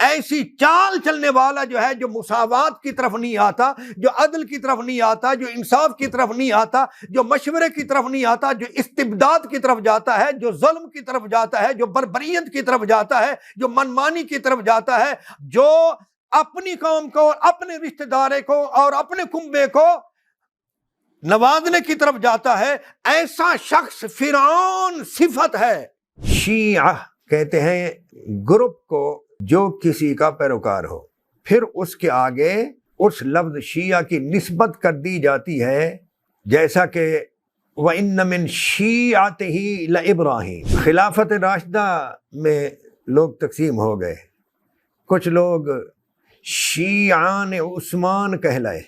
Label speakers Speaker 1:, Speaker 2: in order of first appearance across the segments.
Speaker 1: ایسی چال چلنے والا جو ہے، جو مساوات کی طرف نہیں آتا، جو عدل کی طرف نہیں آتا، جو انصاف کی طرف نہیں آتا، جو مشورے کی طرف نہیں آتا، جو استبداد کی طرف جاتا ہے، جو ظلم کی طرف جاتا ہے، جو بربریت کی طرف جاتا ہے، جو منمانی کی طرف جاتا ہے، جو اپنی قوم کو، اپنے رشتہ دارے کو اور اپنے کنبے کو نوازنے کی طرف جاتا ہے، ایسا شخص فرعون صفت ہے۔ شیعہ کہتے ہیں گروپ کو جو کسی کا پیروکار ہو، پھر اس کے آگے اس لفظ شیعہ کی نسبت کر دی جاتی ہے، جیسا کہ وَإِنَّ مِن شِيعَتِهِ لَإِبْرَاهِيمَ۔ خلافت راشدہ میں لوگ تقسیم ہو گئے، کچھ لوگ شیعان عثمان کہلائے،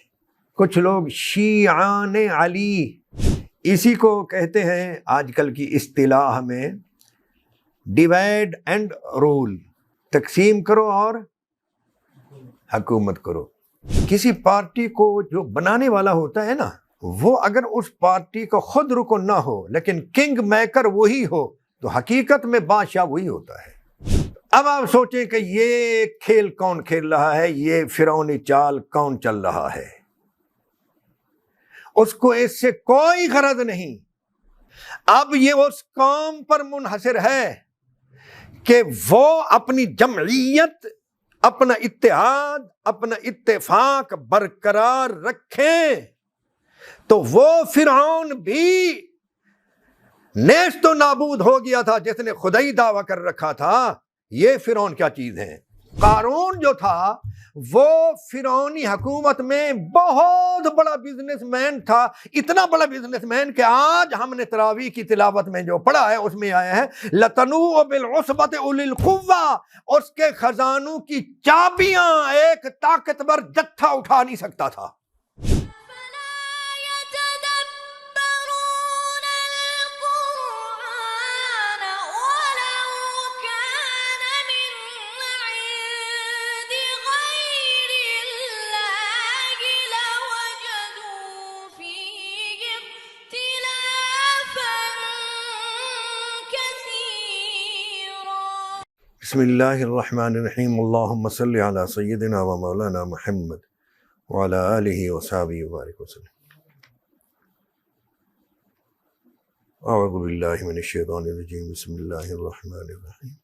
Speaker 1: کچھ لوگ شیعان علی، اسی کو کہتے ہیں آج کل کی اصطلاح میں ڈیوائڈ اینڈ رول، تقسیم کرو اور حکومت کرو۔ کسی پارٹی کو جو بنانے والا ہوتا ہے نا، وہ اگر اس پارٹی کا خود رکن نہ ہو لیکن کنگ میکر وہی ہو تو حقیقت میں بادشاہ وہی ہوتا ہے۔ اب آپ سوچیں کہ یہ کھیل کون کھیل رہا ہے، یہ فرعونی چال کون چل رہا ہے؟ اس کو اس سے کوئی غرض نہیں۔ اب یہ اس قوم پر منحصر ہے کہ وہ اپنی جمعیت، اپنا اتحاد، اپنا اتفاق برقرار رکھیں، تو وہ فرعون بھی نیست و نابود ہو گیا تھا جس نے خدائی دعویٰ کر رکھا تھا۔ یہ فرعون کیا چیز ہے؟ قارون جو تھا وہ فرعونی حکومت میں بہت بڑا بزنس مین تھا، اتنا بڑا بزنس مین کہ آج ہم نے تراویح کی تلاوت میں جو پڑھا ہے اس میں آیا ہے لَتَنُوءُ بِالْعُصْبَةِ أُولِي الْقُوَّةِ، اس کے خزانوں کی چابیاں ایک طاقتور جتھا اٹھا نہیں سکتا تھا۔ بسم اللہ الرحمن الرحیم، اللہم صلی علی سیدنا و مولانا محمد وعلی آلہ وصحبہ وبارک وسلم۔ اعوذ باللہ من الشیطان الرجیم، بسم اللہ الرحمن الرحیم۔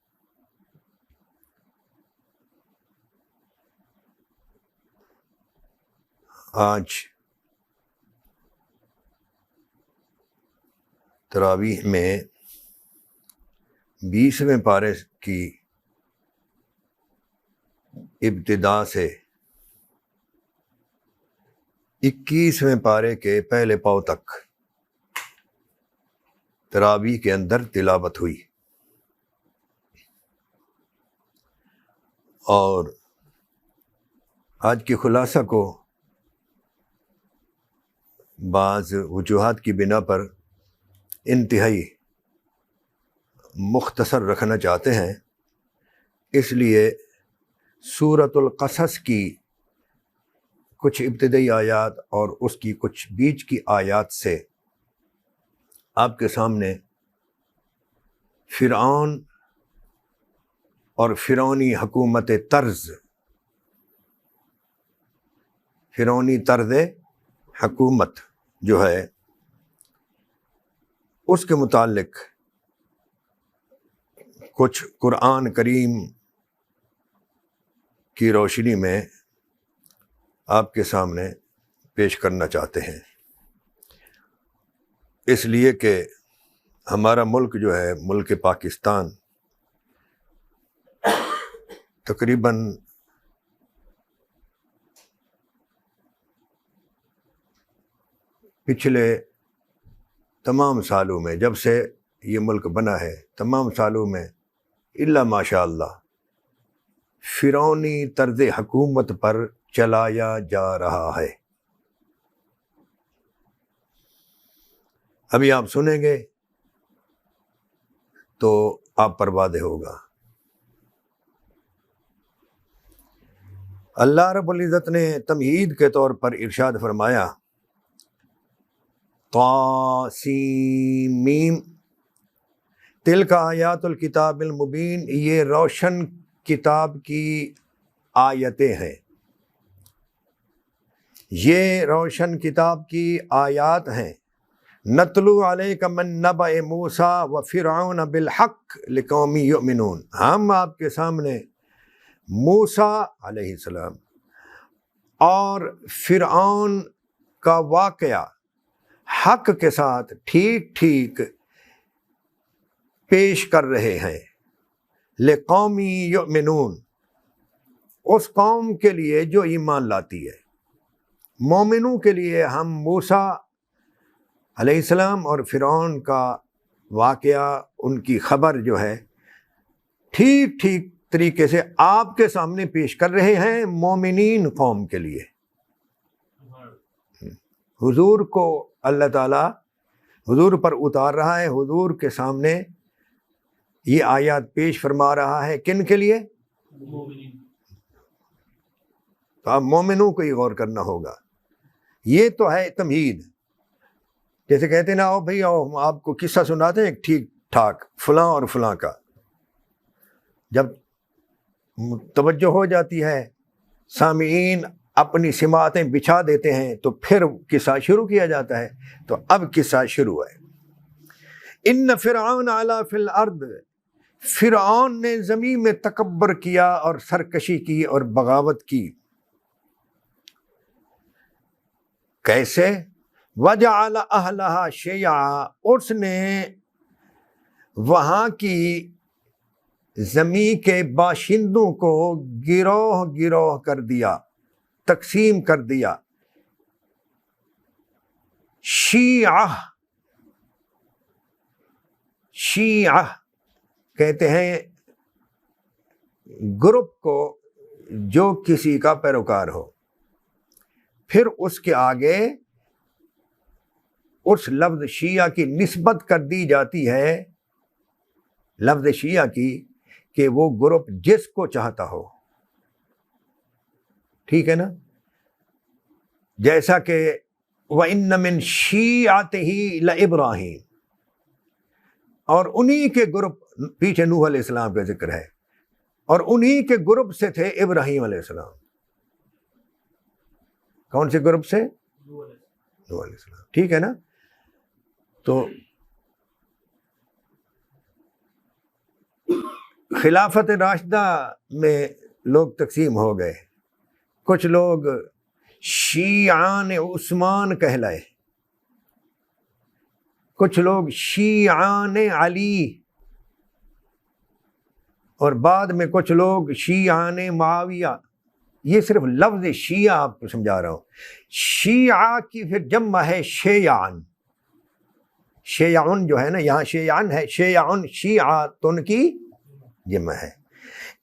Speaker 1: آج تراویح میں 20ویں پارے کی ابتدا سے 21ویں پارے کے پہلے پاؤ تک تراویح کے اندر تلاوت ہوئی، اور آج کے خلاصہ کو بعض وجوہات کی بنا پر انتہائی مختصر رکھنا چاہتے ہیں، اس لیے سورۃ القصص کی کچھ ابتدائی آیات اور اس کی کچھ بیچ کی آیات سے آپ کے سامنے فرعون اور فرعونی حکومت طرز، فرعونی طرز حکومت جو ہے اس کے متعلق کچھ قرآن کریم کی روشنی میں آپ کے سامنے پیش کرنا چاہتے ہیں، اس لیے کہ ہمارا ملک جو ہے، ملک پاکستان، تقریباً پچھلے تمام سالوں میں، جب سے یہ ملک بنا ہے، تمام سالوں میں الا ماشاء اللہ فرعونی طرز حکومت پر چلایا جا رہا ہے۔ ابھی آپ سنیں گے تو آپ پر واضح ہوگا۔ اللہ رب العزت نے تمہید کے طور پر ارشاد فرمایا طاسیم میم تلک آیات الکتاب المبین، یہ روشن کتاب کی آیتیں ہیں، یہ روشن کتاب کی آیات ہیں۔ نتلو علیک من نبأ موسیٰ و فرعون بالحق لقوم یؤمنون، ہم آپ کے سامنے موسیٰ علیہ السلام اور فرعون کا واقعہ حق کے ساتھ ٹھیک ٹھیک پیش کر رہے ہیں۔ لقوم یؤمنون، اس قوم کے لیے جو ایمان لاتی ہے۔ مومنوں کے لیے ہم موسیٰ علیہ السلام اور فرعون کا واقعہ، ان کی خبر جو ہے ٹھیک ٹھیک طریقے سے آپ کے سامنے پیش کر رہے ہیں، مومنین قوم کے لیے۔ حضور کو اللہ تعالیٰ حضور پر اتار رہا ہے، حضور کے سامنے یہ آیات پیش فرما رہا ہے، کن کے لیے؟ تو آپ مومنوں کو ہی غور کرنا ہوگا۔ یہ تو ہے تمہید، جیسے کہتے ہیں نا، آؤ بھائی آؤ، ہم آپ کو قصہ سناتے ہیں ایک ٹھیک ٹھاک فلاں اور فلاں کا۔ جب توجہ ہو جاتی ہے، سامعین اپنی سماعتیں بچھا دیتے ہیں، تو پھر قصہ شروع کیا جاتا ہے۔ تو اب قصہ شروع ہے۔ ان فرعون علا فی الارض، فرعون نے زمین میں تکبر کیا اور سرکشی کی اور بغاوت کی۔ کیسے؟ وجعل اہلہا شیعا، اس نے وہاں کی زمین کے باشندوں کو گروہ گروہ کر دیا، تقسیم کر دیا۔ شیعہ، شیعہ کہتے ہیں گروپ کو جو کسی کا پیروکار ہو۔ پھر اس کے آگے اس لفظ شیعہ کی نسبت کر دی جاتی ہے، لفظ شیعہ کی، کہ وہ گروپ جس کو چاہتا ہو۔ ٹھیک ہے نا؟ جیسا کہ وَإِنَّ مِن شِيعَتِهِ لَإِبْرَاهِيمَ، اور انہی کے گروپ، پیچھے نوح علیہ السلام کا ذکر ہے، اور انہی کے گروپ سے تھے ابراہیم علیہ السلام۔ کون سے گروپ سے؟ نوح علیہ السلام۔ ٹھیک ہے نا؟ تو خلافت راشدہ میں لوگ تقسیم ہو گئے، کچھ لوگ شیعان عثمان کہلائے، کچھ لوگ شیعان علی، اور بعد میں کچھ لوگ شیعان معاویہ۔ یہ صرف لفظ شیعہ آپ کو سمجھا رہا ہوں۔ شیعہ کی پھر جمع ہے شیعان، شیعن جو ہے نا، یہاں شیعن ہے، شیعن شیعاتن کی جمع ہے۔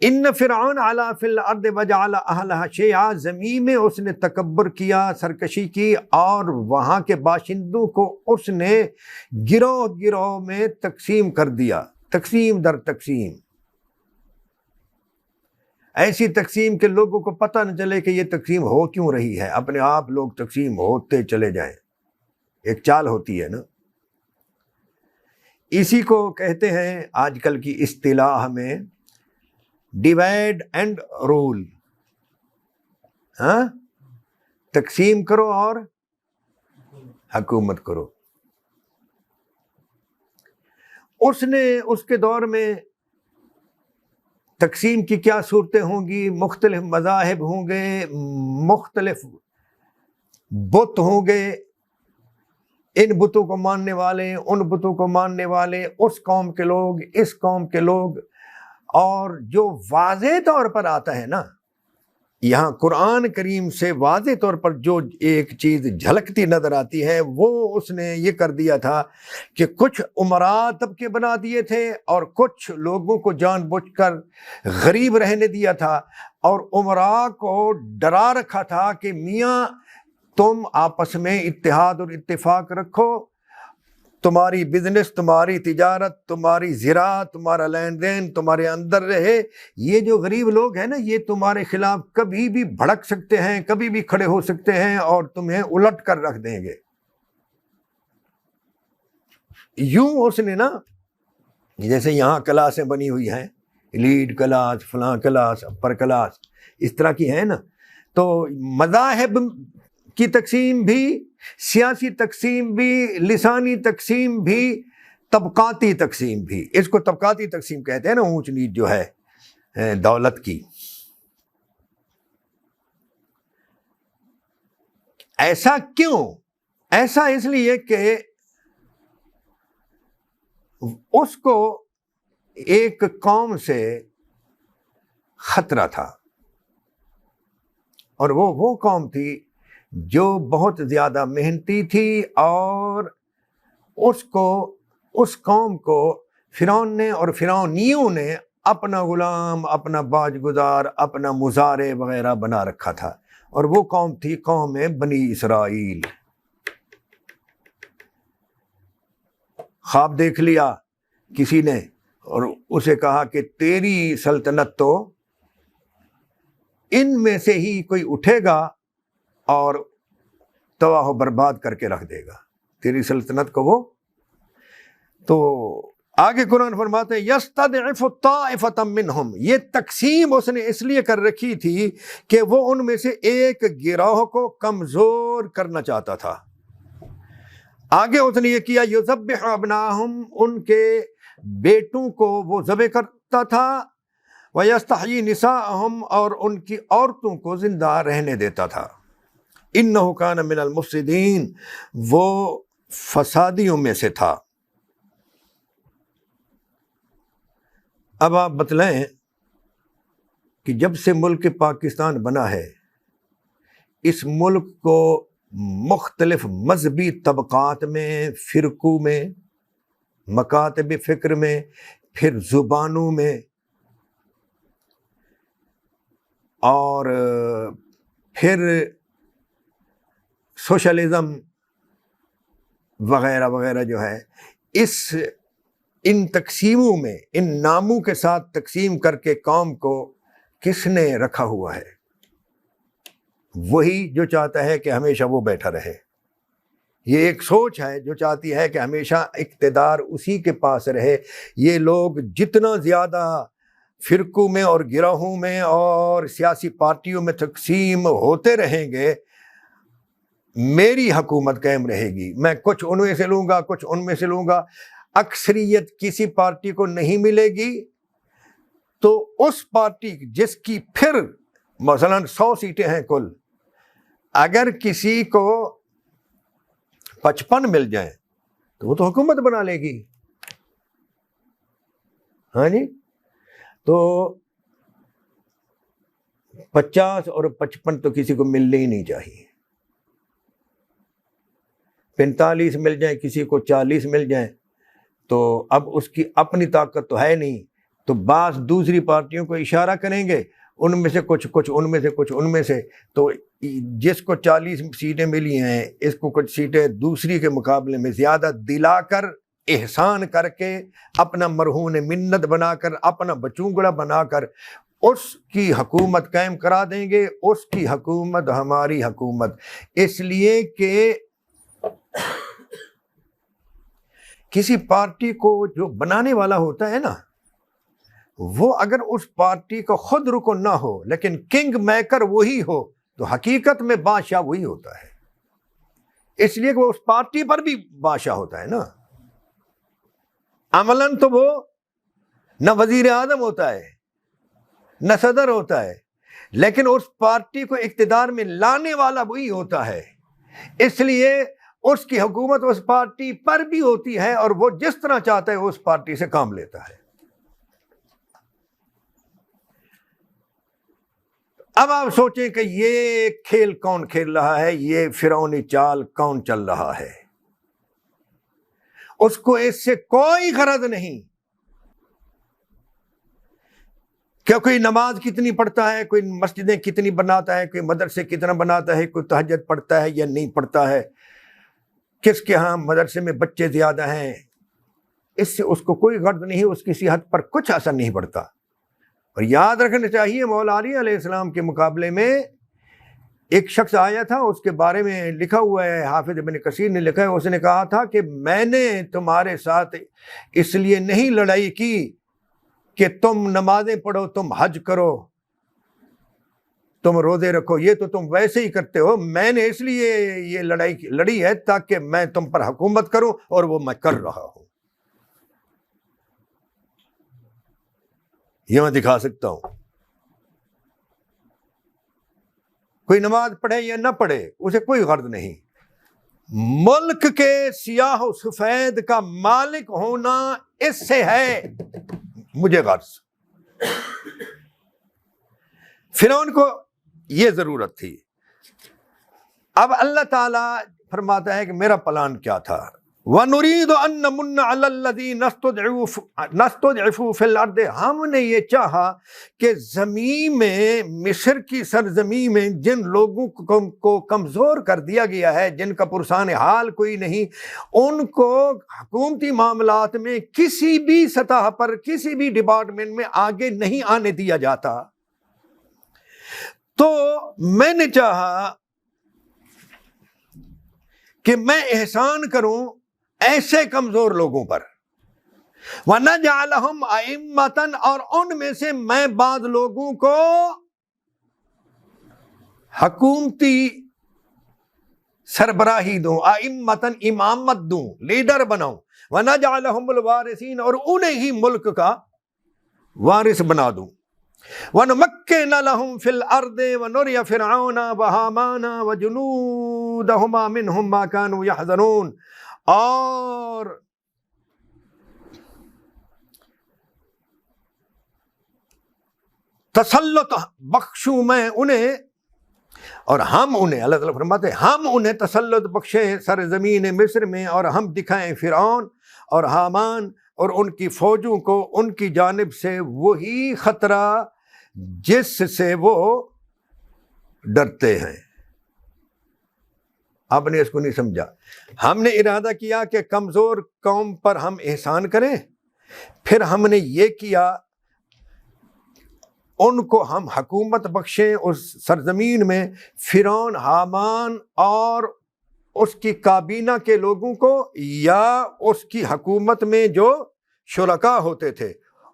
Speaker 1: ان فرعون علا فی الارض وجعل اہلہا شیعا، زمین میں اس نے تکبر کیا، سرکشی کی، اور وہاں کے باشندوں کو اس نے گروہ گروہ میں تقسیم کر دیا، تقسیم در تقسیم، ایسی تقسیم کہ لوگوں کو پتہ نہ چلے کہ یہ تقسیم ہو کیوں رہی ہے، اپنے آپ لوگ تقسیم ہوتے چلے جائیں۔ ایک چال ہوتی ہے نا، اسی کو کہتے ہیں آج کل کی اصطلاح میں ڈیوائڈ اینڈ رول۔ ہاں، تقسیم کرو اور حکومت کرو۔ اس نے اس کے دور میں تقسیم کی کیا صورتیں ہوں گی؟ مختلف مذاہب ہوں گے، مختلف بت ہوں گے، ان بتوں کو ماننے والے، ان بتوں کو ماننے والے، اس قوم کے لوگ، اس قوم کے لوگ۔ اور جو واضح طور پر آتا ہے نا، یہاں قرآن کریم سے واضح طور پر جو ایک چیز جھلکتی نظر آتی ہے، وہ اس نے یہ کر دیا تھا کہ کچھ امراء طبقے بنا دیے تھے، اور کچھ لوگوں کو جان بوجھ کر غریب رہنے دیا تھا، اور امراء کو ڈرا رکھا تھا کہ میاں تم آپس میں اتحاد اور اتفاق رکھو، تمہاری بزنس، تمہاری تجارت، تمہاری زراعت، تمہارا لین دین تمہارے اندر رہے۔ یہ جو غریب لوگ ہیں نا، یہ تمہارے خلاف کبھی بھی بھڑک سکتے ہیں، کبھی بھی کھڑے ہو سکتے ہیں، اور تمہیں الٹ کر رکھ دیں گے۔ یوں اس نے نا، جیسے یہاں کلاسیں بنی ہوئی ہیں، لیڈ کلاس، فلاں کلاس، اپر کلاس، اس طرح کی ہیں نا. تو مذاہب کی تقسیم بھی، سیاسی تقسیم بھی، لسانی تقسیم بھی، طبقاتی تقسیم بھی. اس کو طبقاتی تقسیم کہتے ہیں نا، اونچ نیچ جو ہے دولت کی. ایسا کیوں؟ ایسا اس لیے کہ اس کو ایک قوم سے خطرہ تھا، اور وہ قوم تھی جو بہت زیادہ محنتی تھی، اور اس قوم کو فرعون نے اور فرعونیوں نے اپنا غلام، اپنا باج گزار، اپنا مزارع وغیرہ بنا رکھا تھا. اور وہ قوم تھی قوم بنی اسرائیل. خواب دیکھ لیا کسی نے اور اسے کہا کہ تیری سلطنت تو ان میں سے ہی کوئی اٹھے گا اور تباہ و برباد کر کے رکھ دے گا تیری سلطنت کو وہ. تو آگے قرآن فرماتے ہیں یستضعف طائفۃ منہم، یہ تقسیم اس نے اس لیے کر رکھی تھی کہ وہ ان میں سے ایک گروہ کو کمزور کرنا چاہتا تھا. آگے اس نے یہ کیا یذبح ابناہم، ان کے بیٹوں کو وہ ذبح کرتا تھا، ویستحیی نساءہم، اور ان کی عورتوں کو زندہ رہنے دیتا تھا. انہ کان من المفسدین، وہ فسادیوں میں سے تھا. اب آپ بتلائیں کہ جب سے ملک پاکستان بنا ہے، اس ملک کو مختلف مذہبی طبقات میں، فرقوں میں، مکاتب فکر میں، پھر زبانوں میں، اور پھر سوشلزم وغیرہ وغیرہ جو ہے، ان تقسیموں میں، ان ناموں کے ساتھ تقسیم کر کے قوم کو کس نے رکھا ہوا ہے؟ وہی جو چاہتا ہے کہ ہمیشہ وہ بیٹھا رہے. یہ ایک سوچ ہے جو چاہتی ہے کہ ہمیشہ اقتدار اسی کے پاس رہے. یہ لوگ جتنا زیادہ فرقوں میں اور گروہوں میں اور سیاسی پارٹیوں میں تقسیم ہوتے رہیں گے، میری حکومت قائم رہے گی. میں کچھ ان میں سے لوں گا، کچھ ان میں سے لوں گا. اکثریت کسی پارٹی کو نہیں ملے گی تو اس پارٹی جس کی پھر مثلا 100 سیٹیں ہیں کل، اگر کسی کو 55 مل جائیں تو وہ تو حکومت بنا لے گی. ہاں جی، تو 50 اور 55 تو کسی کو ملنے ہی نہیں چاہیے. 45 مل جائیں، کسی کو 40 مل جائیں، تو اب اس کی اپنی طاقت تو ہے نہیں، تو بعض دوسری پارٹیوں کو اشارہ کریں گے، ان میں سے کچھ ان میں سے کچھ ان میں سے. تو جس کو 40 سیٹیں ملی ہیں، اس کو کچھ سیٹیں دوسری کے مقابلے میں زیادہ دلا کر، احسان کر کے، اپنا مرہون منت بنا کر، اپنا بچونگڑا بنا کر اس کی حکومت قائم کرا دیں گے. اس کی حکومت ہماری حکومت. اس لیے کہ کسی پارٹی کو جو بنانے والا ہوتا ہے نا، وہ اگر اس پارٹی کو خود رکن نہ ہو لیکن کنگ میکر وہی ہو، تو حقیقت میں بادشاہ وہی ہوتا ہے. اس لیے کہ وہ اس پارٹی پر بھی بادشاہ ہوتا ہے نا. عملاً تو وہ نہ وزیر اعظم ہوتا ہے، نہ صدر ہوتا ہے، لیکن اس پارٹی کو اقتدار میں لانے والا وہی ہوتا ہے. اس لیے اس کی حکومت اس پارٹی پر بھی ہوتی ہے، اور وہ جس طرح چاہتا ہے اس پارٹی سے کام لیتا ہے. اب آپ سوچیں کہ یہ کھیل کون کھیل رہا ہے، یہ فرعونی چال کون چل رہا ہے؟ اس کو اس سے کوئی غرض نہیں کہ کوئی نماز کتنی پڑھتا ہے، کوئی مسجدیں کتنی بناتا ہے، کوئی مدرسے کتنا بناتا ہے، کوئی تہجد پڑھتا ہے یا نہیں پڑھتا ہے، کس کے ہاں مدرسے میں بچے زیادہ ہیں. اس سے اس کو کوئی غرض نہیں، اس کی صحت پر کچھ اثر نہیں پڑتا. اور یاد رکھنا چاہیے، مولا علی علیہ السلام کے مقابلے میں ایک شخص آیا تھا، اس کے بارے میں لکھا ہوا ہے، حافظ ابن کثیر نے لکھا ہے، اس نے کہا تھا کہ میں نے تمہارے ساتھ اس لیے نہیں لڑائی کی کہ تم نمازیں پڑھو، تم حج کرو، تم روزے رکھو، یہ تو تم ویسے ہی کرتے ہو، میں نے اس لیے یہ لڑائی لڑی ہے تاکہ میں تم پر حکومت کروں، اور وہ میں کر رہا ہوں، یہ میں دکھا سکتا ہوں۔ کوئی نماز پڑھے یا نہ پڑھے اسے کوئی غرض نہیں، ملک کے سیاہ و سفید کا مالک ہونا اس سے ہے مجھے غرض۔ فرعون کو یہ ضرورت تھی۔ اب اللہ تعالیٰ فرماتا ہے کہ میرا پلان کیا تھا، وَنُرِيدُ أَن نَّمُنَّ عَلَى الَّذِينَ اسْتُضْعِفُوا فِي الْأَرْضِ، ہم نے یہ چاہا کہ زمین میں، مصر کی سرزمین میں جن لوگوں کو کمزور کر دیا گیا ہے، جن کا پرسان حال کوئی نہیں، ان کو حکومتی معاملات میں کسی بھی سطح پر، کسی بھی ڈپارٹمنٹ میں آگے نہیں آنے دیا جاتا۔ تو میں نے چاہا کہ میں احسان کروں ایسے کمزور لوگوں پر، وَنَجْعَلَهُمْ أَئِمَّةً، اور ان میں سے میں بعض لوگوں کو حکومتی سربراہی دوں، أَئِمَّةً امامت دوں، لیڈر بناؤں، وَنَجْعَلَهُمُ الْوَارِثِينَ، اور انہیں ہی ملک کا وارث بنا دوں، وَنُمَكِّنَ لَهُمْ فِي الْأَرْضِ وَنُرِيَ فِرْعَوْنَ وَهَامَانَ وَجُنُودَهُمَا مِنْهُمْ مَا كَانُوا يَحْذَرُونَ، اور تسلط بخشوں میں انہیں، اور ہم انہیں، اللہ تعالیٰ فرماتے ہیں ہم انہیں تسلط بخشیں سرزمین مصر میں، اور ہم دکھائیں فرعون اور حامان اور ان کی فوجوں کو ان کی جانب سے وہی خطرہ جس سے وہ ڈرتے ہیں۔ آپ نے اس کو نہیں سمجھا۔ ہم نے ارادہ کیا کہ کمزور قوم پر ہم احسان کریں، پھر ہم نے یہ کیا ان کو ہم حکومت بخشیں اس سرزمین میں، فرعون، حامان اور اس کی کابینہ کے لوگوں کو، یا اس کی حکومت میں جو شرکاء ہوتے تھے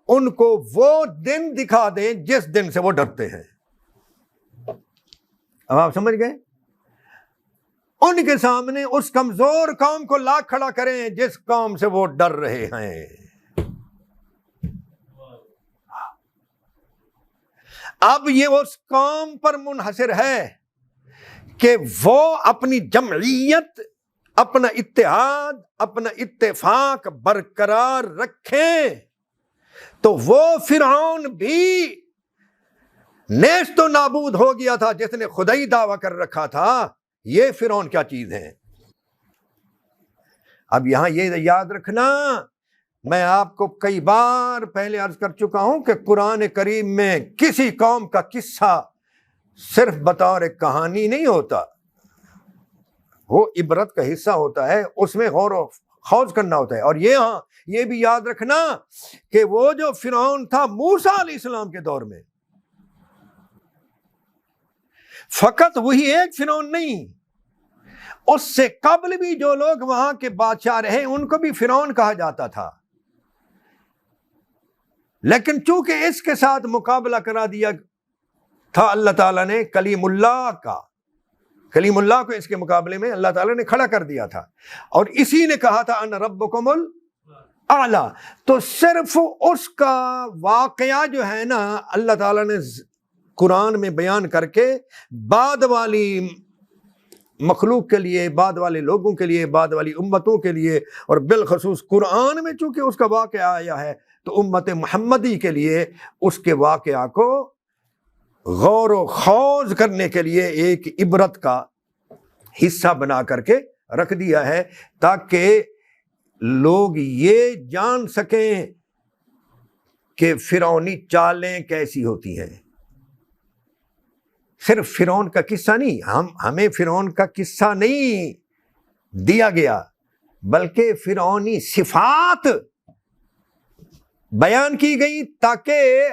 Speaker 1: ان کو وہ دن دکھا دیں جس دن سے وہ ڈرتے ہیں۔ اب آپ سمجھ گئے؟ ان کے سامنے اس کمزور قوم کو لا کھڑا کریں جس قوم سے وہ ڈر رہے ہیں۔ اب یہ اس قوم پر منحصر ہے کہ وہ اپنی جمعیت، اپنا اتحاد، اپنا اتفاق برقرار رکھیں، تو وہ فرعون بھی نیست و نابود ہو گیا تھا جس نے خدائی دعویٰ کر رکھا تھا۔ یہ فرعون کیا چیز ہے؟ اب یہاں یہ یاد رکھنا، میں آپ کو کئی بار پہلے عرض کر چکا ہوں کہ قرآن کریم میں کسی قوم کا قصہ صرف بطور ایک کہانی نہیں ہوتا، وہ عبرت کا حصہ ہوتا ہے، اس میں غور و خوض کرنا ہوتا ہے۔ اور یہ بھی یاد رکھنا کہ وہ جو فرعون تھا موسیٰ علیہ السلام کے دور میں، فقط وہی ایک فرعون نہیں، اس سے قبل بھی جو لوگ وہاں کے بادشاہ رہے ان کو بھی فرعون کہا جاتا تھا، لیکن چونکہ اس کے ساتھ مقابلہ کرا دیا تھا اللہ تعالیٰ نے کلیم اللہ کو اس کے مقابلے میں اللہ تعالیٰ نے کھڑا کر دیا تھا، اور اسی نے کہا تھا انا ربکم الاعلی۔ تو صرف اس کا واقعہ جو ہے نا اللہ تعالیٰ نے قرآن میں بیان کر کے بعد والی مخلوق کے لیے، بعد والے لوگوں کے لیے، بعد والی امتوں کے لیے، اور بالخصوص قرآن میں چونکہ اس کا واقعہ آیا ہے تو امت محمدی کے لیے اس کے واقعہ کو غور و خوض کرنے کے لیے ایک عبرت کا حصہ بنا کر کے رکھ دیا ہے، تاکہ لوگ یہ جان سکیں کہ فرعونی چالیں کیسی ہوتی ہیں۔ صرف فرعون کا قصہ نہیں، ہمیں فرعون کا قصہ نہیں دیا گیا، بلکہ فرعونی صفات بیان کی گئی تاکہ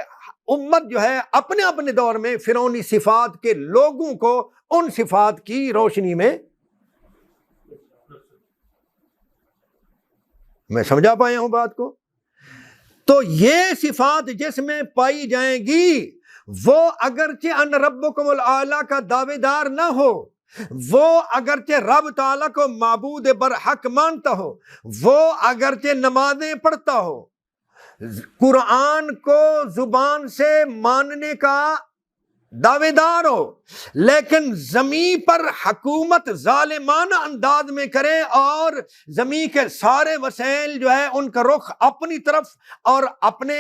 Speaker 1: امت جو ہے اپنے اپنے دور میں فرعونی صفات کے لوگوں کو ان صفات کی روشنی میں سمجھا پایا ہوں بات کو۔ تو یہ صفات جس میں پائی جائیں گی وہ اگرچہ ان ربکم الاعلی کا دعوے دار نہ ہو، وہ اگرچہ رب تعالیٰ کو معبود برحق مانتا ہو، وہ اگرچہ نمازیں پڑھتا ہو، قرآن کو زبان سے ماننے کا دعوے دار ہو، لیکن زمین پر حکومت ظالمانہ انداز میں کرے اور زمین کے سارے وسائل جو ہے ان کا رخ اپنی طرف اور اپنے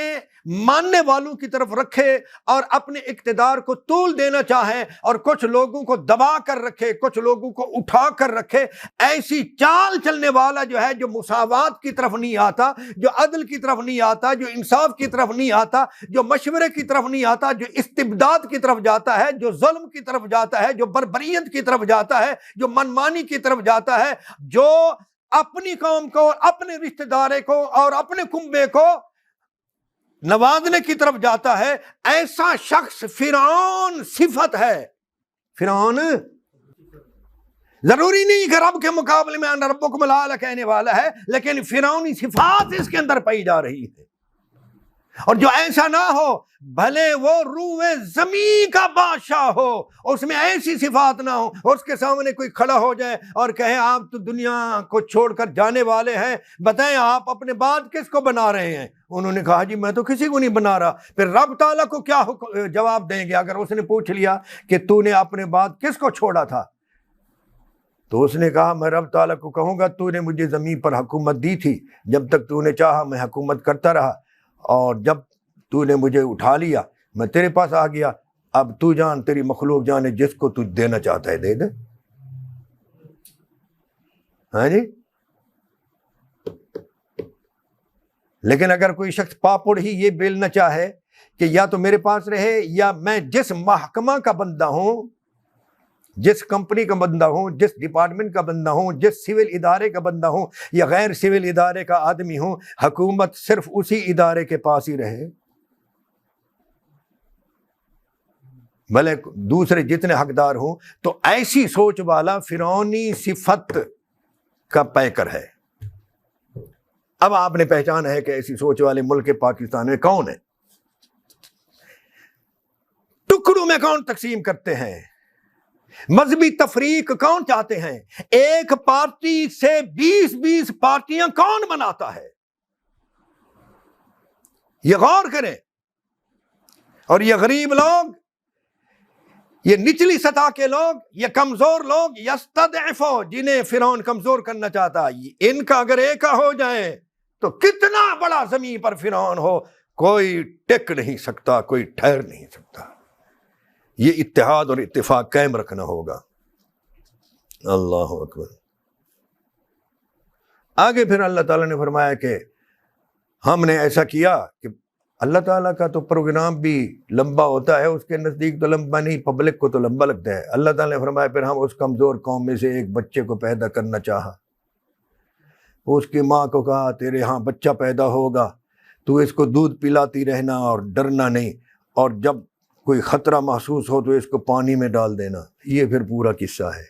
Speaker 1: ماننے والوں کی طرف رکھے اور اپنے اقتدار کو طول دینا چاہے اور کچھ لوگوں کو دبا کر رکھے، کچھ لوگوں کو اٹھا کر رکھے، ایسی چال چلنے والا جو ہے، جو مساوات کی طرف نہیں آتا، جو عدل کی طرف نہیں آتا، جو انصاف کی طرف نہیں آتا، جو مشورے کی طرف نہیں آتا، جو استبداد کی طرف جاتا ہے، جو ظلم کی طرف جاتا ہے، جو بربریت کی طرف جاتا ہے، جو منمانی کی طرف جاتا ہے، جو اپنی قوم کو، اپنے رشتہ دارے کو اور اپنے کنبے کو نوازنے کی طرف جاتا ہے، ایسا شخص فرعون صفت ہے۔ فرعون ضروری نہیں کہ رب کے مقابلے میں انا ربکم الاعلی کہنے والا ہے، لیکن فرعونی صفات اس کے اندر پائی جا رہی ہے۔ اور جو ایسا نہ ہو، بھلے وہ روح زمین کا بادشاہ ہو، اس میں ایسی صفات نہ ہو، اس کے سامنے کوئی کھڑا ہو جائے اور کہے آپ تو دنیا کو چھوڑ کر جانے والے ہیں، بتائیں آپ اپنے بعد کس کو بنا رہے ہیں؟ انہوں نے کہا جی میں تو کسی کو نہیں بنا رہا۔ پھر رب تعالیٰ کو کیا جواب دیں گے اگر اس نے پوچھ لیا کہ تو نے اپنے بعد کس کو چھوڑا تھا؟ تو اس نے کہا میں رب تعالیٰ کو کہوں گا تو نے مجھے زمین پر حکومت دی تھی، جب تک تو نے چاہا میں حکومت کرتا رہا، اور جب تو نے مجھے اٹھا لیا میں تیرے پاس آ گیا، اب تو جان، تیری مخلوق جانے، جس کو تو دینا چاہتا ہے دے دے۔ ہاں جی، لیکن اگر کوئی شخص پاپڑ ہی یہ بیلنا چاہے کہ یا تو میرے پاس رہے، یا میں جس محکمہ کا بندہ ہوں، جس کمپنی کا بندہ ہوں، جس ڈپارٹمنٹ کا بندہ ہوں، جس سول ادارے کا بندہ ہوں یا غیر سول ادارے کا آدمی ہوں، حکومت صرف اسی ادارے کے پاس ہی رہے، بھلے دوسرے جتنے حقدار ہوں۔ تو ایسی سوچ والا فرعونی صفت کا پیکر ہے۔ اب آپ نے پہچانا ہے کہ ایسی سوچ والے ملک پاکستان میں کون ہے، ٹکڑوں میں کون تقسیم کرتے ہیں، مذہبی تفریق کون چاہتے ہیں، ایک پارٹی سے 20 پارٹیاں کون بناتا ہے، یہ غور کریں۔ اور یہ غریب لوگ، یہ نچلی سطح کے لوگ، یہ کمزور لوگ، یستضعفو، جنہیں فرعون کمزور کرنا چاہتا، ان کا اگر ایکا ہو جائے تو کتنا بڑا زمین پر فرعون ہو، کوئی ٹک نہیں سکتا، کوئی ٹھہر نہیں سکتا۔ یہ اتحاد اور اتفاق قائم رکھنا ہوگا۔ اللہ اکبر۔ آگے پھر اللہ تعالیٰ نے فرمایا کہ ہم نے ایسا کیا کہ اللہ تعالیٰ کا تو پروگرام بھی لمبا ہوتا ہے، اس کے نزدیک تو لمبا نہیں، پبلک کو تو لمبا لگتا ہے۔ اللہ تعالیٰ نے فرمایا پھر ہم اس کمزور قوم میں سے ایک بچے کو پیدا کرنا چاہا، اس کی ماں کو کہا تیرے ہاں بچہ پیدا ہوگا، تو اس کو دودھ پلاتی رہنا اور ڈرنا نہیں، اور جب کوئی خطرہ محسوس ہو تو اس کو پانی میں ڈال دینا۔ یہ پھر پورا قصہ ہے۔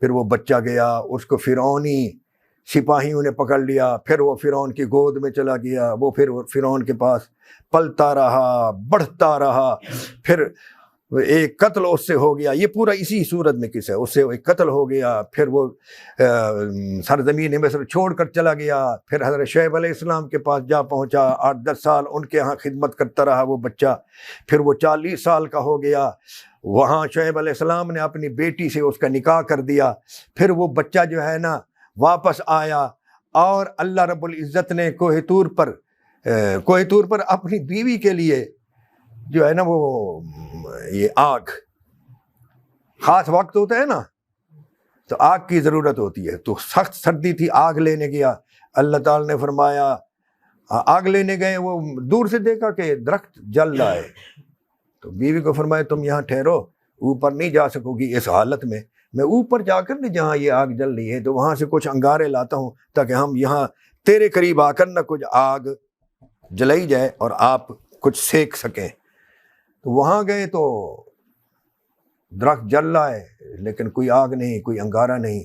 Speaker 1: پھر وہ بچہ گیا، اس کو فرعونی سپاہیوں نے پکڑ لیا، پھر وہ فرعون کی گود میں چلا گیا، وہ پھر فرعون کے پاس پلتا رہا، بڑھتا رہا، پھر ایک قتل اس سے ہو گیا۔ یہ پورا اسی صورت میں قصہ ہے، اس سے ایک قتل ہو گیا، پھر وہ سرزمین مصر چھوڑ کر چلا گیا، پھر حضرت شعیب علیہ السلام کے پاس جا پہنچا، 8-10 سال ان کے ہاں خدمت کرتا رہا وہ بچہ، پھر وہ 40 سال کا ہو گیا، وہاں شعیب علیہ السلام نے اپنی بیٹی سے اس کا نکاح کر دیا، پھر وہ بچہ جو ہے نا واپس آیا، اور اللہ رب العزت نے کوہ طور پر اپنی بیوی کے لیے جو ہے نا وہ یہ آگ، خاص وقت ہوتا ہے نا تو آگ کی ضرورت ہوتی ہے، تو سخت سردی تھی، آگ لینے گیا، اللہ تعالی نے فرمایا آگ لینے گئے، وہ دور سے دیکھا کہ درخت جل رہا ہے، تو بیوی کو فرمایا تم یہاں ٹھہرو، اوپر نہیں جا سکو گی اس حالت میں اوپر جا کر جہاں یہ آگ جل رہی ہے تو وہاں سے کچھ انگارے لاتا ہوں تاکہ ہم یہاں تیرے قریب آ کر نہ کچھ آگ جلائی جائے اور آپ کچھ سیک سکیں۔ تو وہاں گئے تو درخت جل رہا ہے لیکن کوئی آگ نہیں، کوئی انگارہ نہیں،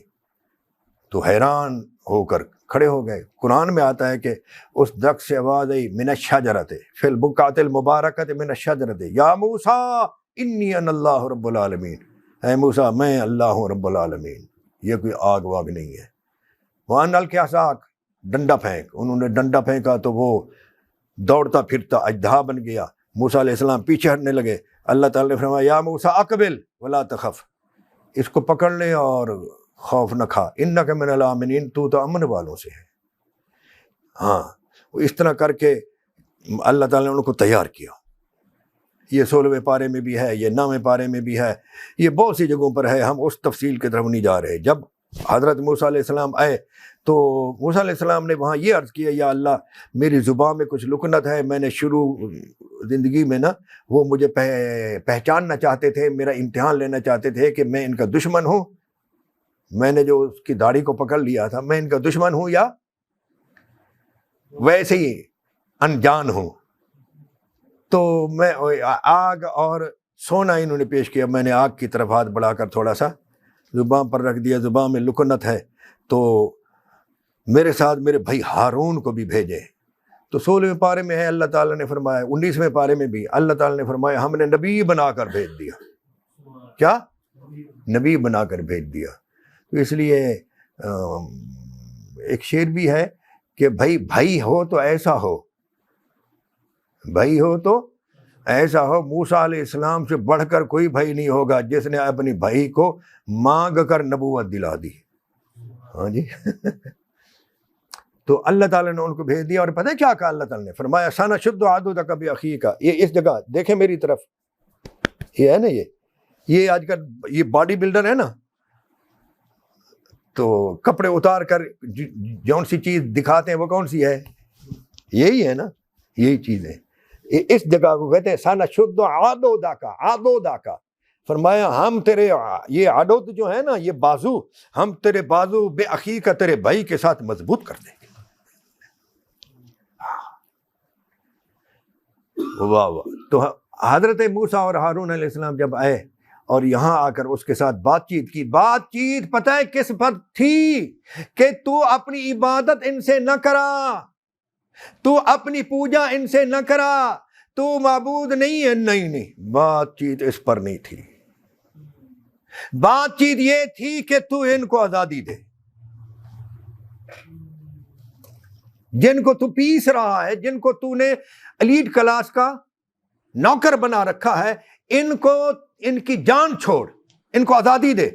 Speaker 1: تو حیران ہو کر کھڑے ہو گئے۔ قرآن میں آتا ہے کہ اس درخت سے آواز آئی من الشجرۃ فی البقعۃ المبارکۃ من الشجرۃ یا موسیٰ انی انا اللہ رب العالمین، اے موسیٰ میں اللہ ہوں رب العالمین، یہ کوئی آگ واگ نہیں ہے۔ وان القی عصاک، ڈنڈا پھینک، انہوں نے ڈنڈا پھینکا تو وہ دوڑتا پھرتا اژدہا بن گیا۔ موسیٰ علیہ السلام پیچھے ہٹنے لگے، اللہ تعالیٰ نے فرمایا یا موسیٰ اقبل ولا تخف، اس کو پکڑ لے اور خوف نہ کھا، انک من الامنین، تو امن والوں سے ہے۔ ہاں، اس طرح کر کے اللہ تعالیٰ نے ان کو تیار کیا۔ یہ 16ویں پارے میں بھی ہے، یہ 9ویں پارے میں بھی ہے، یہ بہت سی جگہوں پر ہے، ہم اس تفصیل کی طرف نہیں جا رہے۔ جب حضرت موسیٰ علیہ السلام آئے تو موسیٰ علیہ السلام نے وہاں یہ عرض کیا یا اللہ میری زبان میں کچھ لکنت ہے، میں نے شروع زندگی میں نا وہ مجھے پہچاننا چاہتے تھے، میرا امتحان لینا چاہتے تھے کہ میں ان کا دشمن ہوں، میں نے جو اس کی داڑھی کو پکڑ لیا تھا، میں ان کا دشمن ہوں یا ویسے ہی انجان ہوں۔ تو میں آگ اور سونا انہوں نے پیش کیا، میں نے آگ کی طرف ہاتھ بڑھا کر تھوڑا سا زبان پر رکھ دیا، زبان میں لکنت ہے، تو میرے ساتھ میرے بھائی ہارون کو بھی بھیجے۔ تو 16ویں پارے میں ہے، اللہ تعالیٰ نے فرمایا، 19ویں پارے میں بھی اللہ تعالیٰ نے فرمایا ہم نے نبی بنا کر بھیج دیا۔ کیا؟ نبی بنا کر بھیج دیا۔ تو اس لیے ایک شعر بھی ہے کہ بھائی ہو تو ایسا ہو، بھائی ہو تو ایسا ہو، موسیٰ علیہ السلام سے بڑھ کر کوئی بھائی نہیں ہوگا جس نے اپنی بھائی کو مانگ کر نبوت دلا دی۔ ہاں جی تو اللہ تعالیٰ نے ان کو بھیج دیا، اور پتہ ہے کیا کہا اللہ تعالیٰ نے؟ فرمایا سنشد عضدک بأخیک، یہ اس جگہ دیکھیں میری طرف، یہ ہے نا، یہ آج کل یہ باڈی بلڈر ہے نا، تو کپڑے اتار کر جون سی چیز دکھاتے ہیں وہ کون سی ہے؟ یہی ہے نا، یہی چیز ہے۔ اس جگہ کو کہتے ہیں سنشد عضدک، فرمایا ہم تیرے یہ عضد جو ہے نا، یہ بازو، ہم تیرے بازو بأخیک، تیرے بھائی کے ساتھ مضبوط کر دیں گے۔ واہ واہ۔ تو حضرت موسیٰ اور ہارون علیہ السلام جب آئے اور یہاں آ کر اس کے ساتھ بات چیت کی، بات چیت پتہ ہے کس پر تھی؟ کہ تو اپنی عبادت ان سے نہ کرا، تو اپنی پوجا ان سے نہ کرا، تو معبود نہیں ہے۔ نہیں، بات چیت اس پر نہیں تھی، بات چیت یہ تھی کہ تو ان کو آزادی دے، جن کو تو پیس رہا ہے، جن کو تو نے ایلیٹ کلاس کا نوکر بنا رکھا ہے، ان کی جان چھوڑ، ان کو آزادی دے،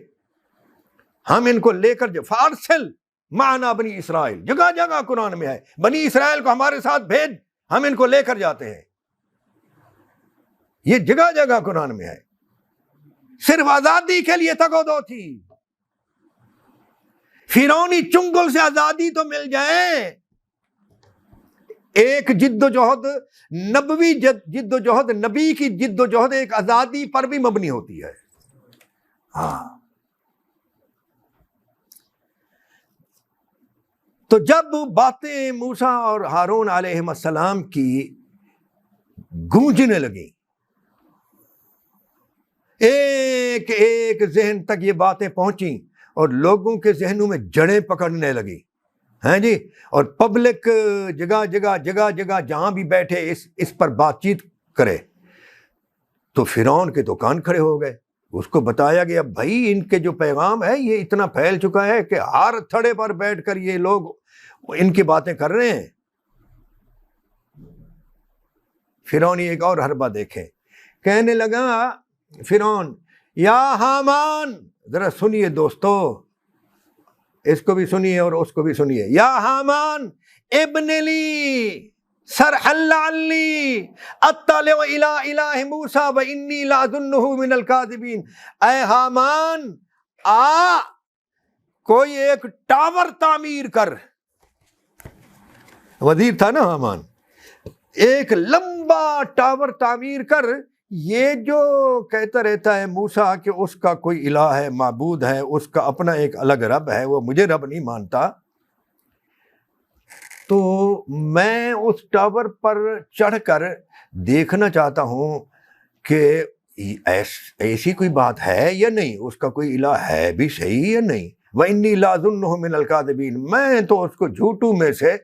Speaker 1: ہم ان کو لے کر فارسل معنا بنی اسرائیل، جگہ جگہ قرآن میں ہے، بنی اسرائیل کو ہمارے ساتھ بھیج، ہم ان کو لے کر جاتے ہیں، یہ جگہ جگہ قرآن میں ہے۔ صرف آزادی کے لیے تگودو تھی، فرعونی چنگل سے آزادی تو مل جائے۔ ایک جد و جہد، نبوی جد و جہد، نبی کی جد و جہد ایک آزادی پر بھی مبنی ہوتی ہے۔ ہاں، تو جب باتیں موسیٰ اور ہارون علیہ السلام کی گونجنے لگیں، ایک ایک ذہن تک یہ باتیں پہنچیں اور لوگوں کے ذہنوں میں جڑیں پکڑنے لگی، ہیں جی، اور پبلک جگہ جگہ جہاں بھی بیٹھے اس پر بات چیت کرے، تو فرعون کے تو کان کھڑے ہو گئے۔ اس کو بتایا گیا بھائی ان کے جو پیغام ہے یہ اتنا پھیل چکا ہے کہ ہر تھڑے پر بیٹھ کر یہ لوگ ان کی باتیں کر رہے ہیں۔ فرعون ایک اور حربہ دیکھیں، کہنے لگا فرعون یا حامان، ذرا سنیے دوستو، اس کو بھی سنیے اور اس کو بھی سنیے، یا حامان ابن لی سرحا لعلی اطلع الی الہ موسیٰ و انی لاظنہ من الکاذبین، اے حامان کوئی ایک ٹاور تعمیر کر، وزیر تھا نا حامان، ایک لمبا ٹاور تعمیر کر، یہ جو کہتا رہتا ہے موسیٰ کہ اس کا کوئی الہ ہے، معبود ہے، اس کا اپنا ایک الگ رب ہے، وہ مجھے رب نہیں مانتا، تو میں اس ٹاور پر چڑھ کر دیکھنا چاہتا ہوں کہ ایسی کوئی بات ہے یا نہیں، اس کا کوئی الہ ہے بھی صحیح یا نہیں، وَإِنِّي لَأَظُنُّهُ مِنَ الْكَاذِبِينَ، میں تو اس کو جھوٹوں میں سے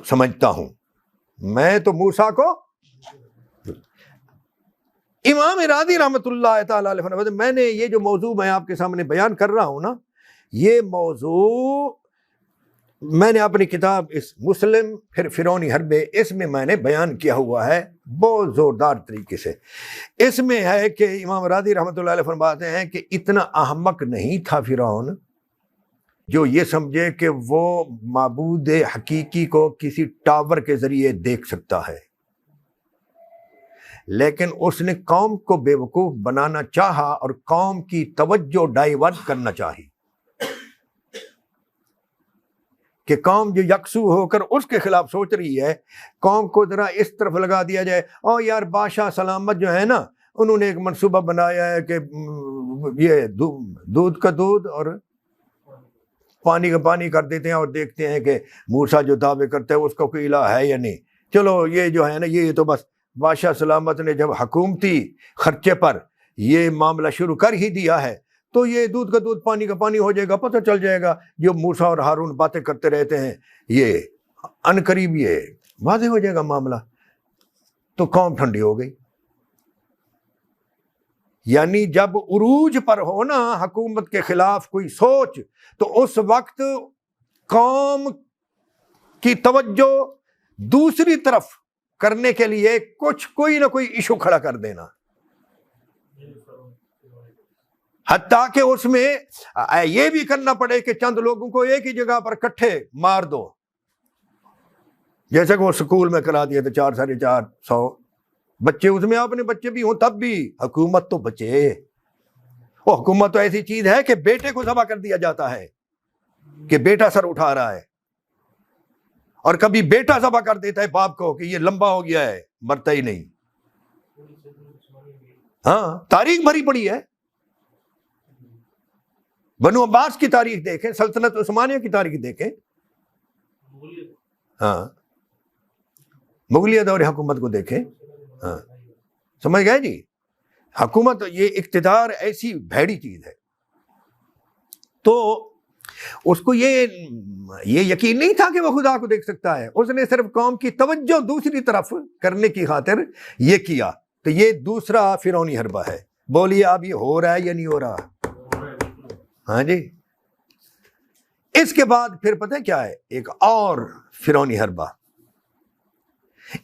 Speaker 1: سمجھتا ہوں، میں تو موسیٰ کو۔ امام راضی رحمۃ اللہ تعالی علیہ فرماتے ہیں میں نے یہ جو موضوع میں آپ کے سامنے بیان کر رہا ہوں نا، یہ موضوع میں نے اپنی کتاب اس مسلم پھر فرعونی حربے اس میں نے بیان کیا ہوا ہے بہت زوردار طریقے سے۔ اس میں ہے کہ امام راضی رحمۃ اللہ علیہ فرماتے ہیں کہ اتنا احمق نہیں تھا فرعون جو یہ سمجھے کہ وہ معبود حقیقی کو کسی ٹاور کے ذریعے دیکھ سکتا ہے، لیکن اس نے قوم کو بے وقوف بنانا چاہا اور قوم کی توجہ ڈائیورٹ کرنا چاہی کہ قوم جو یکسو ہو کر اس کے خلاف سوچ رہی ہے، قوم کو ذرا اس طرف لگا دیا جائے۔ اور یار بادشاہ سلامت جو ہے نا، انہوں نے ایک منصوبہ بنایا ہے کہ یہ دودھ کا دودھ اور پانی کا پانی کر دیتے ہیں اور دیکھتے ہیں کہ موسیٰ جو دعوے کرتے ہیں اس کا کوئی الہ ہے یا نہیں۔ چلو یہ جو ہے نا، یہ تو بس بادشاہ سلامت نے جب حکومتی خرچے پر یہ معاملہ شروع کر ہی دیا ہے تو یہ دودھ کا دودھ پانی کا پانی ہو جائے گا، پتہ چل جائے گا جو موسیٰ اور ہارون باتیں کرتے رہتے ہیں یہ ان قریب یہ واضح ہو جائے گا معاملہ۔ تو قوم ٹھنڈی ہو گئی۔ یعنی جب عروج پر ہو نا حکومت کے خلاف کوئی سوچ، تو اس وقت قوم کی توجہ دوسری طرف کرنے کے لیے کوئی نہ کوئی ایشو کھڑا کر دینا، حتیٰ کہ اس میں یہ بھی کرنا پڑے کہ چند لوگوں کو ایک ہی جگہ پر کٹھے مار دو، جیسے کہ وہ سکول میں کرا دیا تھا 400-450 بچے، اس میں اپنے بچے بھی ہوں تب بھی حکومت تو بچے۔ وہ حکومت تو ایسی چیز ہے کہ بیٹے کو ذبح کر دیا جاتا ہے کہ بیٹا سر اٹھا رہا ہے، اور کبھی بیٹا ذبح کر دیتا ہے باپ کو کہ یہ لمبا ہو گیا ہے، مرتا ہی نہیں۔ ہاں تاریخ بھری پڑی ہے، بنو عباس کی تاریخ دیکھیں، سلطنت عثمانیہ کی تاریخ دیکھیں، ہاں مغلیہ دور حکومت کو دیکھیں۔ ہاں سمجھ گئے جی، حکومت یہ اقتدار ایسی بھیڑی چیز ہے۔ تو اس کو یہ یقین نہیں تھا کہ وہ خدا کو دیکھ سکتا ہے، اس نے صرف قوم کی توجہ دوسری طرف کرنے کی خاطر یہ کیا۔ تو یہ دوسرا فرعونی حربہ ہے۔ بولیے اب یہ ہو رہا ہے یا نہیں ہو رہا؟ ہاں جی۔ اس کے بعد پھر پتہ کیا ہے، ایک اور فرعونی حربہ،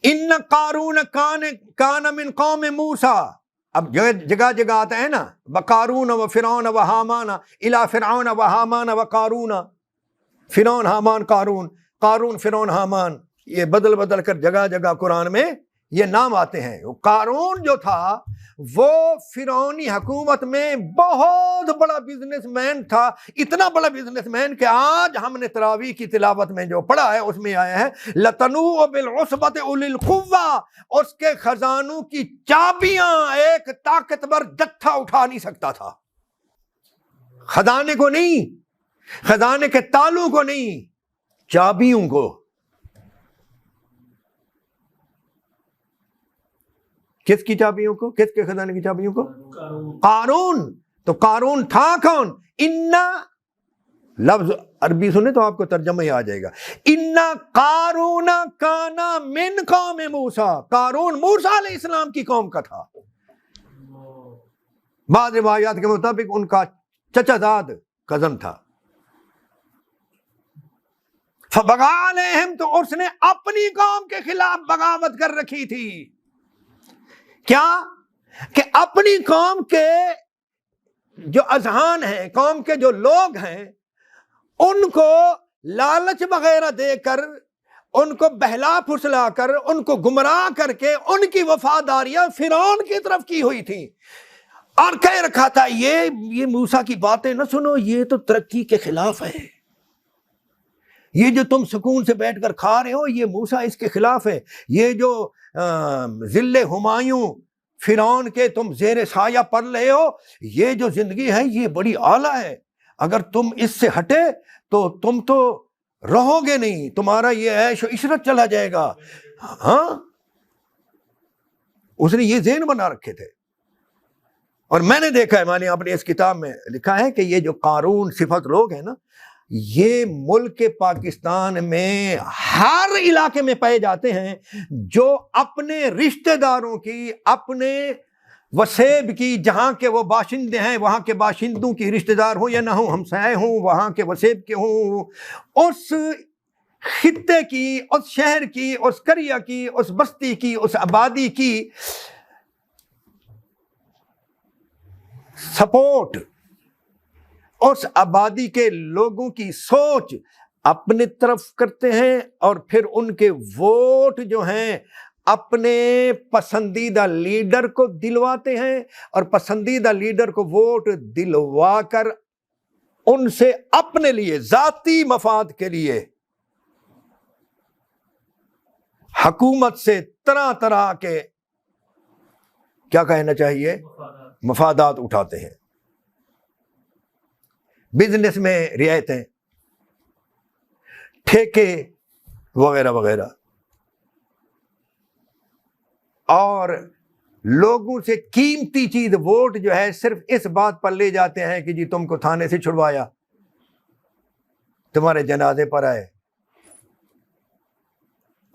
Speaker 1: ان قارون کان من قوم موسیٰ۔ اب جگہ جگہ آتا ہے نا، وقارون و فرعون و حامان الی فرعون و حامان و قارون، فرعون حامان قارون، قارون فرعون حامان، یہ بدل بدل کر جگہ جگہ قرآن میں یہ نام آتے ہیں۔ قارون جو تھا وہ فرعونی حکومت میں بہت بڑا بزنس مین تھا، اتنا بڑا بزنس مین کہ آج ہم نے تراویح کی تلاوت میں جو پڑھا ہے اس میں آیا ہے لَتَنُوءُ بِالْعُصْبَةِ أُولِي الْقُوَّةِ، اس کے خزانوں کی چابیاں ایک طاقتور جتھا اٹھا نہیں سکتا تھا، خزانے کو نہیں، خزانے کے تالوں کو نہیں، چابیوں کو۔ کس کی چابیوں کو؟ کس کے خزانے کی چابیوں کو؟ قارون۔ تو قارون تھا کون؟ انا، لفظ عربی سنے تو آپ کو ترجمہ ہی آ جائے گا، انا قارون کانا من قوم موسیٰ، قارون موسیٰ علیہ السلام کی قوم کا تھا۔ بعض روایات کے مطابق ان کا چچا زاد کزن تھا۔ فبغى علیہم، تو اس نے اپنی قوم کے خلاف بغاوت کر رکھی تھی۔ کیا کہ اپنی قوم کے جو اذہان ہیں، قوم کے جو لوگ ہیں، ان کو لالچ وغیرہ دے کر، ان کو بہلا پھسلا کر، ان کو گمراہ کر کے ان کی وفاداریاں فرعون کی طرف کی ہوئی تھی، اور کہہ رکھا تھا یہ موسیٰ کی باتیں نہ سنو، یہ تو ترقی کے خلاف ہے، یہ جو تم سکون سے بیٹھ کر کھا رہے ہو یہ موسیٰ اس کے خلاف ہے، یہ جو ذل ہمایوں فرعون کے تم زیر سایہ پڑ رہے ہو، یہ جو زندگی ہے یہ بڑی اعلیٰ ہے، اگر تم اس سے ہٹے تو تم تو رہو گے نہیں، تمہارا یہ عیش و عشرت چلا جائے گا۔ ہاں اس نے یہ ذہن بنا رکھے تھے، اور میں نے دیکھا ہے، میں نے اپنی اس کتاب میں لکھا ہے کہ یہ جو قارون صفت لوگ ہیں نا، یہ ملک پاکستان میں ہر علاقے میں پائے جاتے ہیں، جو اپنے رشتہ داروں کی، اپنے وسیب کی، جہاں کے وہ باشندے ہیں وہاں کے باشندوں کی رشتہ دار ہوں یا نہ ہوں، ہمسائے ہوں، وہاں کے وسیب کے ہوں، اس خطے کی، اس شہر کی، اس قریہ کی، اس بستی کی، اس آبادی کی سپورٹ، اس آبادی کے لوگوں کی سوچ اپنے طرف کرتے ہیں، اور پھر ان کے ووٹ جو ہیں اپنے پسندیدہ لیڈر کو دلواتے ہیں، اور پسندیدہ لیڈر کو ووٹ دلوا کر ان سے اپنے لیے ذاتی مفاد کے لیے حکومت سے طرح طرح کے کیا کہنا چاہیے مفادات اٹھاتے ہیں، بزنس میں رعایتیں، ٹھیکے وغیرہ وغیرہ، اور لوگوں سے قیمتی چیز ووٹ جو ہے صرف اس بات پر لے جاتے ہیں کہ جی تم کو تھانے سے چھڑوایا، تمہارے جنازے پر آئے،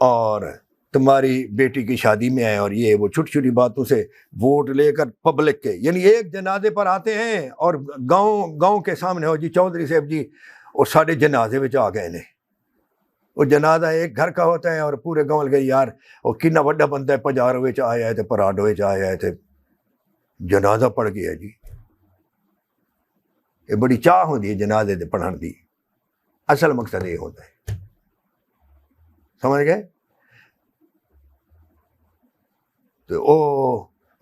Speaker 1: اور تمہاری بیٹی کی شادی میں آئے، اور یہ وہ چھوٹی چھوٹی باتوں سے ووٹ لے کر پبلک کے، یعنی ایک جنازے پر آتے ہیں اور گاؤں کے سامنے ہو جی چودھری صاحب جی اور ساڑھے جنازے میں آ گئے نے، وہ جنازہ ایک گھر کا ہوتا ہے اور پورے گاؤں گئے یار وہ کنا بڑا بندہ ہے، پجارو وچ آیا ہے تے پراڈو وچ آیا ہے تے جنازہ پڑھ گیا جی، یہ بڑی چاہ ہوتی ہے جنازے دے پڑھن دی، اصل مقصد یہ ہوتا ہے، سمجھ گئے؟ تو او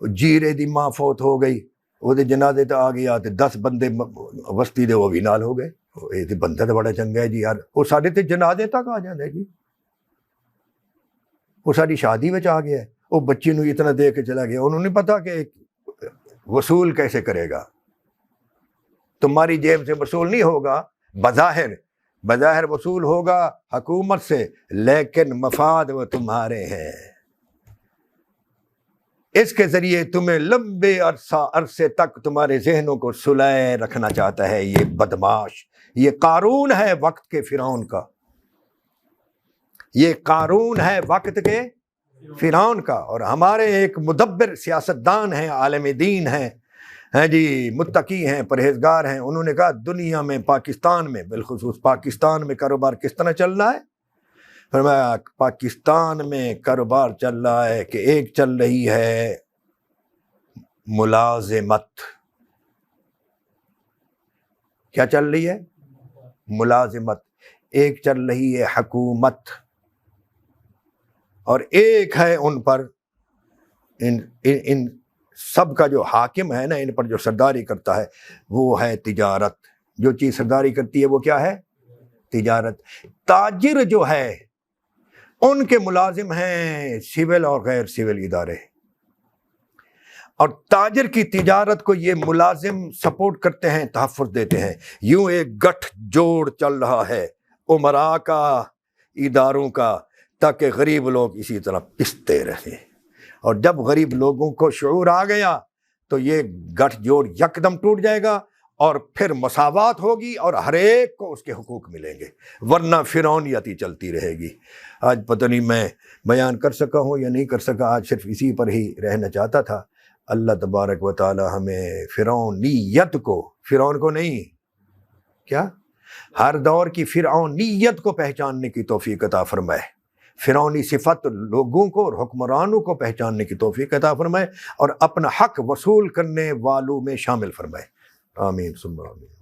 Speaker 1: جیرے دی ماں فوت ہو گئی، وہ دے جنازے تے آ گیا تے 10 بندے وسطی دے وہ بھی نال ہو گئے، یہ تے بندہ تے بڑا چنگا ہے جی یار، وہ ساڈے تے جنازے تک آ جاندے جی، وہ ساری شادی وچ آ گیا ہے، وہ بچی نو اتنا دے کے چلا گیا، انہوں نے پتا کہ وصول کیسے کرے گا، تمہاری جیب سے وصول نہیں ہوگا، بظاہر وصول ہوگا حکومت سے، لیکن مفاد وہ تمہارے ہیں، اس کے ذریعے تمہیں لمبے عرصے تک تمہارے ذہنوں کو سلائے رکھنا چاہتا ہے یہ بدماش، یہ قارون ہے وقت کے فرعون کا، یہ قارون ہے وقت کے فرعون کا، اور ہمارے ایک مدبر سیاستدان ہیں، عالم دین ہیں جی، متقی ہیں، پرہیزگار ہیں، انہوں نے کہا دنیا میں، پاکستان میں بالخصوص پاکستان میں کاروبار کس طرح چل رہا ہے؟ فرمایا پاکستان میں کاروبار چل رہا ہے کہ ایک چل رہی ہے ملازمت، کیا چل رہی ہے؟ ملازمت، ایک چل رہی ہے حکومت، اور ایک ہے ان پر ان سب کا جو حاکم ہے نا، ان پر جو سرداری کرتا ہے وہ ہے تجارت، جو چیز سرداری کرتی ہے وہ کیا ہے؟ تجارت۔ تاجر جو ہے ان کے ملازم ہیں سول اور غیر سول ادارے، اور تاجر کی تجارت کو یہ ملازم سپورٹ کرتے ہیں، تحفظ دیتے ہیں، یوں ایک گٹھ جوڑ چل رہا ہے امراء کا، اداروں کا، تاکہ غریب لوگ اسی طرح پستے رہیں، اور جب غریب لوگوں کو شعور آ گیا تو یہ گٹھ جوڑ یکدم ٹوٹ جائے گا، اور پھر مساوات ہوگی اور ہر ایک کو اس کے حقوق ملیں گے، ورنہ فرعونیت ہی چلتی رہے گی۔ آج پتہ نہیں میں بیان کر سکا ہوں یا نہیں کر سکا، آج صرف اسی پر ہی رہنا چاہتا تھا۔ اللہ تبارک و تعالی ہمیں فرعونیت کو، فرعون کو نہیں، کیا ہر دور کی فرعونیت کو پہچاننے کی توفیق عطا فرمائے، فرعونی صفت لوگوں کو اور حکمرانوں کو پہچاننے کی توفیق عطا فرمائے، اور اپنا حق وصول کرنے والوں میں شامل فرمائے، آمین ثم آمین۔